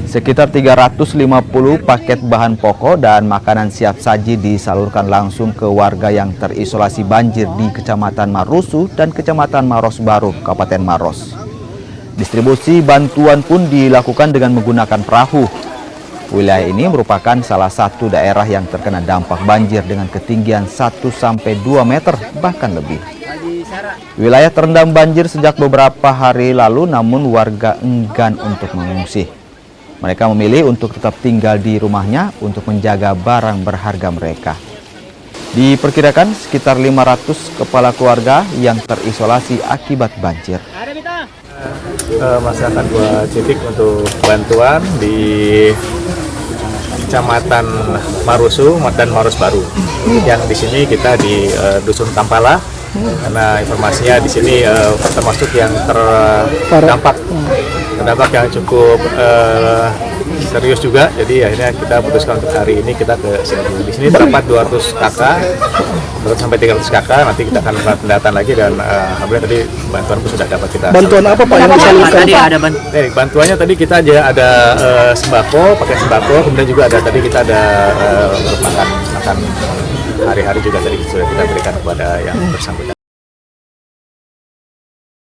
Sekitar 350 paket bahan pokok dan makanan siap saji disalurkan langsung ke warga yang terisolasi banjir di Kecamatan Marusu dan Kecamatan Maros Baru, Kabupaten Maros. Distribusi bantuan pun dilakukan dengan menggunakan perahu. Wilayah ini merupakan salah satu daerah yang terkena dampak banjir dengan ketinggian 1-2 meter bahkan lebih. Wilayah terendam banjir sejak beberapa hari lalu, namun warga enggan untuk mengungsi. Mereka memilih untuk tetap tinggal di rumahnya untuk menjaga barang berharga mereka. Diperkirakan sekitar 500 kepala keluarga yang terisolasi akibat banjir. Masyarakat 2 titik untuk bantuan di Kecamatan Marusu dan Maros Baru. Yang di sini kita di Dusun Tampala, karena informasinya di sini termasuk yang terdampak yang cukup serius juga. Jadi akhirnya kita putuskan untuk hari ini kita ke sini. Di sini terdapat 200 kakak, 200 sampai 300 kakak. Nanti kita akan melakukan pendataan lagi dan alhamdulillah tadi bantuan pun sudah dapat kita. Bantuan apa Pak yang disalurkan? Tadi ada bantuannya tadi kita ada sembako, pakai sembako, kemudian juga ada tadi kita ada makan hari-hari juga tadi sudah kita berikan kepada yang bersangkutan.